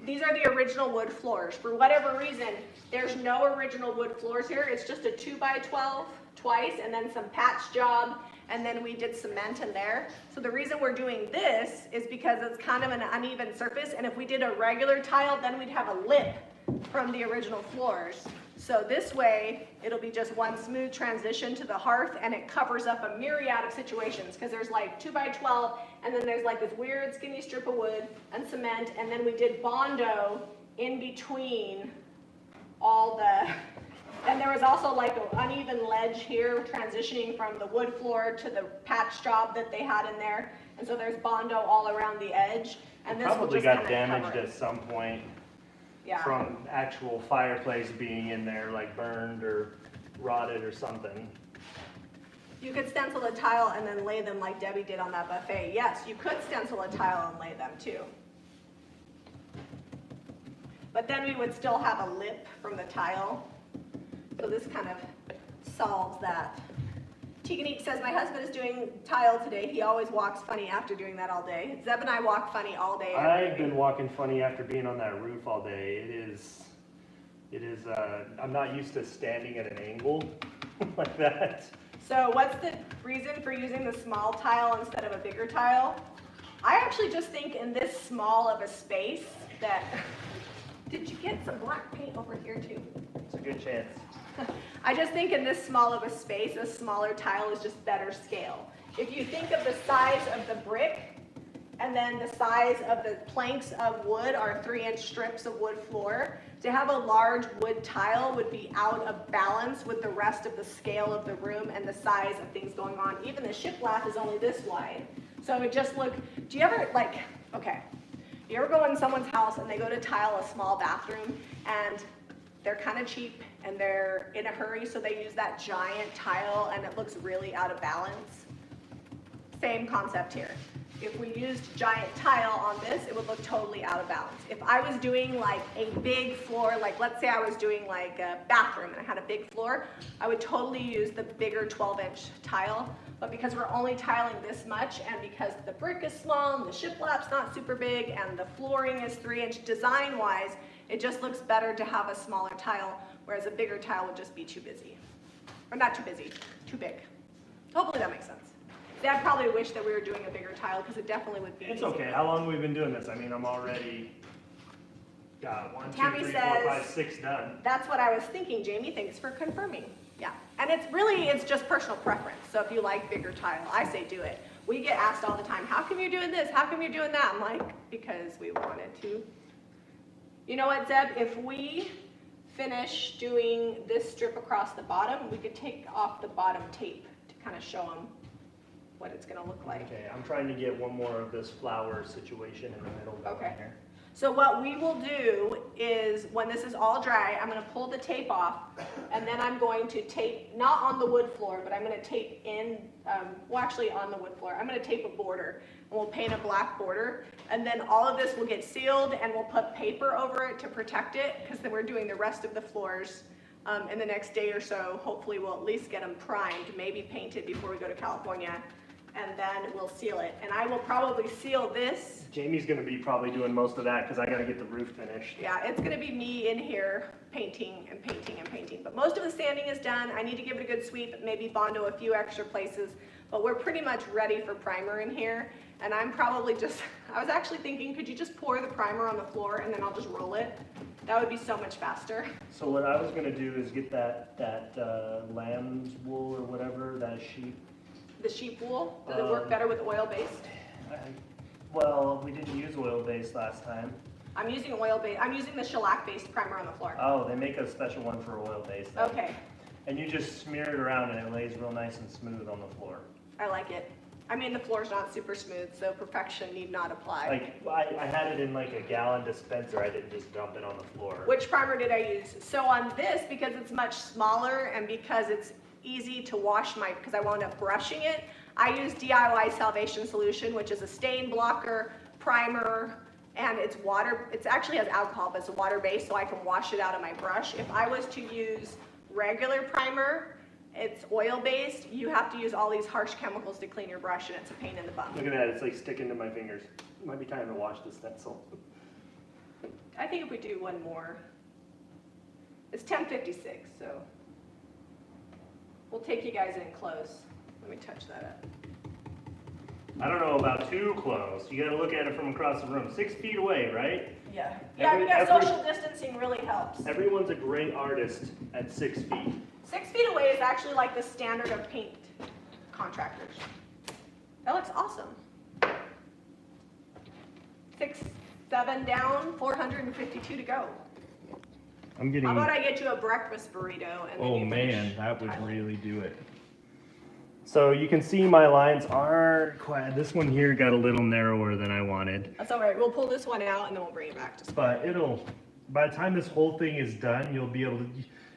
Speaker 2: these are the original wood floors. For whatever reason, there's no original wood floors here. It's just a 2x12 twice, and then some patch job, and then we did cement in there. So the reason we're doing this is because it's kind of an uneven surface, and if we did a regular tile, then we'd have a lip from the original floors. So this way, it'll be just one smooth transition to the hearth, and it covers up a myriad of situations, because there's like 2x12, and then there's like this weird skinny strip of wood and cement, and then we did Bondo in between all the, and there was also like an uneven ledge here transitioning from the wood floor to the patch job that they had in there, and so there's Bondo all around the edge, and this will
Speaker 1: Probably
Speaker 2: just
Speaker 1: got
Speaker 2: kind of
Speaker 1: damaged
Speaker 2: cover it.
Speaker 1: at some point.
Speaker 2: Yeah.
Speaker 1: From actual fireplace being in there, like burned or rotted or something.
Speaker 2: You could stencil a tile and then lay them like Debbie did on that buffet. Yes, you could stencil a tile and lay them too. But then we would still have a lip from the tile. So this kind of solves that. Teganique says, my husband is doing tile today. He always walks funny after doing that all day. Zeb and I walk funny all day.
Speaker 1: I've been walking funny after being on that roof all day. It is, I'm not used to standing at an angle like that.
Speaker 2: So what's the reason for using the small tile instead of a bigger tile? I actually just think in this small of a space that, did you get some black paint over here too?
Speaker 1: It's a good chance.
Speaker 2: I just think in this small of a space, a smaller tile is just better scale. If you think of the size of the brick, and then the size of the planks of wood are 3-inch strips of wood floor, to have a large wood tile would be out of balance with the rest of the scale of the room and the size of things going on. Even the shiplap is only this wide. So it just look, do you ever you ever go in someone's house and they go to tile a small bathroom and they're kind of cheap and they're in a hurry, so they use that giant tile and it looks really out of balance? Same concept here. If we used giant tile on this, it would look totally out of balance. If I was doing like a big floor, like let's say I was doing like a bathroom and I had a big floor, I would totally use the bigger 12-inch tile. But because we're only tiling this much, and because the brick is small and the shiplap's not super big and the flooring is 3-inch design-wise, it just looks better to have a smaller tile, whereas a bigger tile would just be too busy. Or not too busy, too big. Hopefully that makes sense. Dad probably wish that we were doing a bigger tile because it definitely would be
Speaker 1: It's
Speaker 2: easier.
Speaker 1: okay. How long have we been doing this? I mean, I'm already got 1, 2,
Speaker 2: Tammy
Speaker 1: 3,
Speaker 2: says-
Speaker 1: 4, 5, 6 done.
Speaker 2: That's what I was thinking, Jamie. Thanks for confirming. Yeah, and it's just personal preference. So if you like bigger tile, I say do it. We get asked all the time, how come you're doing this? How come you're doing that? I'm like, because we wanted to. You know what, Zeb? If we finish doing this strip across the bottom, we could take off the bottom tape to kind of show them what it's gonna look like.
Speaker 1: Okay, I'm trying to get one more of this flower situation in the middle going
Speaker 2: Okay.
Speaker 1: here.
Speaker 2: So what we will do is, when this is all dry, I'm gonna pull the tape off, and then I'm going to tape, not on the wood floor, but I'm gonna tape in, well actually on the wood floor, I'm gonna tape a border, and we'll paint a black border, and then all of this will get sealed, and we'll put paper over it to protect it, because then we're doing the rest of the floors in the next day or so. Hopefully we'll at least get them primed, maybe painted before we go to California, and then we'll seal it. And I will probably seal this.
Speaker 1: Jamie's gonna be probably doing most of that because I gotta get the roof finished.
Speaker 2: Yeah, it's gonna be me in here painting and painting and painting. But most of the sanding is done. I need to give it a good sweep, maybe Bondo a few extra places. But we're pretty much ready for primer in here. And I'm probably just, I was actually thinking, could you just pour the primer on the floor and then I'll just roll it? That would be so much faster.
Speaker 1: So what I was gonna do is get that lamb's wool or whatever, that sheep.
Speaker 2: The sheep wool, does it work better with oil-based?
Speaker 1: Well, we didn't use oil-based last time.
Speaker 2: I'm using oil-based, I'm using the shellac-based primer on the floor.
Speaker 1: Oh, they make a special one for oil-based.
Speaker 2: Okay,
Speaker 1: And you just smear it around and it lays real nice and smooth on the floor.
Speaker 2: I like it. I mean, the floor's not super smooth, so perfection need not apply.
Speaker 1: Like, I had it in like a gallon dispenser, I didn't just dump it on the floor.
Speaker 2: Which primer did I use? So on this, because it's much smaller and because it's easy to wash because I wound up brushing it, I use DIY Salvation Solution, which is a stain blocker, primer, and it's water. It actually has alcohol, but it's water-based, so I can wash it out of my brush. If I was to use regular primer, it's oil-based, you have to use all these harsh chemicals to clean your brush, and it's a pain in the bum.
Speaker 1: Look at that, it's like sticking to my fingers. Might be time to wash the stencil.
Speaker 2: I think if we do one more, it's 10:56, so we'll take you guys in close. Let me touch that up.
Speaker 1: I don't know about too close. You gotta look at it from across the room. 6 feet away, right?
Speaker 2: Yeah.
Speaker 1: Every-
Speaker 2: Yeah, because
Speaker 1: every-
Speaker 2: social distancing really helps.
Speaker 1: Everyone's a great artist at 6 feet.
Speaker 2: 6 feet away is actually like the standard of paint contractors. That looks awesome. 6, 7 down, 452 to go.
Speaker 1: I'm getting.
Speaker 2: How about I get you a breakfast burrito and then
Speaker 4: Oh
Speaker 2: you
Speaker 4: man,
Speaker 2: finish
Speaker 4: that would
Speaker 2: tiling?
Speaker 4: really do it.
Speaker 1: So you can see my lines are quite, this one here got a little narrower than I wanted.
Speaker 2: That's all right. We'll pull this one out and then we'll bring it back to
Speaker 1: But by the time this whole thing is done, you'll be able to,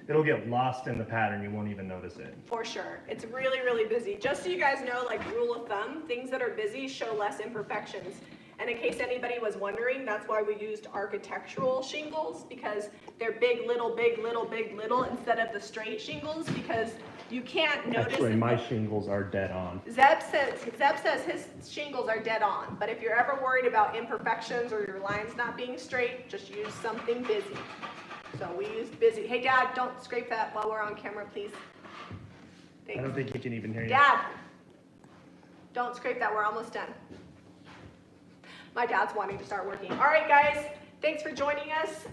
Speaker 1: it'll get lost in the pattern. You won't even notice it.
Speaker 2: For sure. It's really, really busy. Just so you guys know, like rule of thumb, things that are busy show less imperfections. And in case anybody was wondering, that's why we used architectural shingles, because they're big, little, big, little, big, little, instead of the straight shingles, because you can't notice.
Speaker 1: Actually, my shingles are dead on.
Speaker 2: Zeb says his shingles are dead on, but if you're ever worried about imperfections or your lines not being straight, just use something busy. So we used busy. Hey Dad, don't scrape that while we're on camera, please.
Speaker 1: I
Speaker 2: Thanks.
Speaker 1: don't think he can even hear you.
Speaker 2: Dad, don't scrape that, we're almost done. My dad's wanting to start working. All right, guys, thanks for joining us.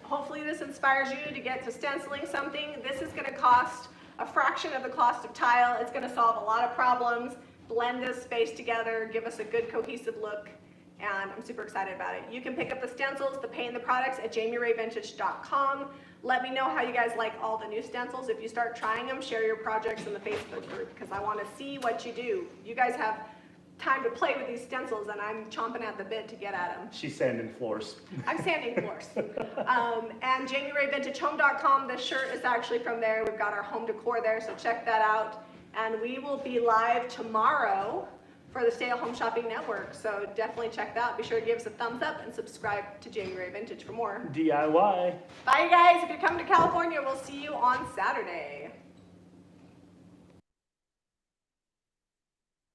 Speaker 2: Hopefully this inspires you to get to stenciling something. This is gonna cost a fraction of the cost of tile. It's gonna solve a lot of problems, blend this space together, give us a good cohesive look, and I'm super excited about it. You can pick up the stencils, the paint, and the products at jamirayvintage.com. Let me know how you guys like all the new stencils. If you start trying them, share your projects in the Facebook group, because I wanna see what you do. You guys have time to play with these stencils, and I'm chomping at the bit to get at them.
Speaker 1: She's sanding floors.
Speaker 2: I'm sanding floors. And JamiRayVintageHome.com, this shirt is actually from there. We've got our home decor there, so check that out. And we will be live tomorrow for the Stay at Home Shopping Network, so definitely check that out. Be sure to give us a thumbs up and subscribe to Jami Ray Vintage for more.
Speaker 1: DIY.
Speaker 2: Bye, guys. If you're coming to California, we'll see you on Saturday.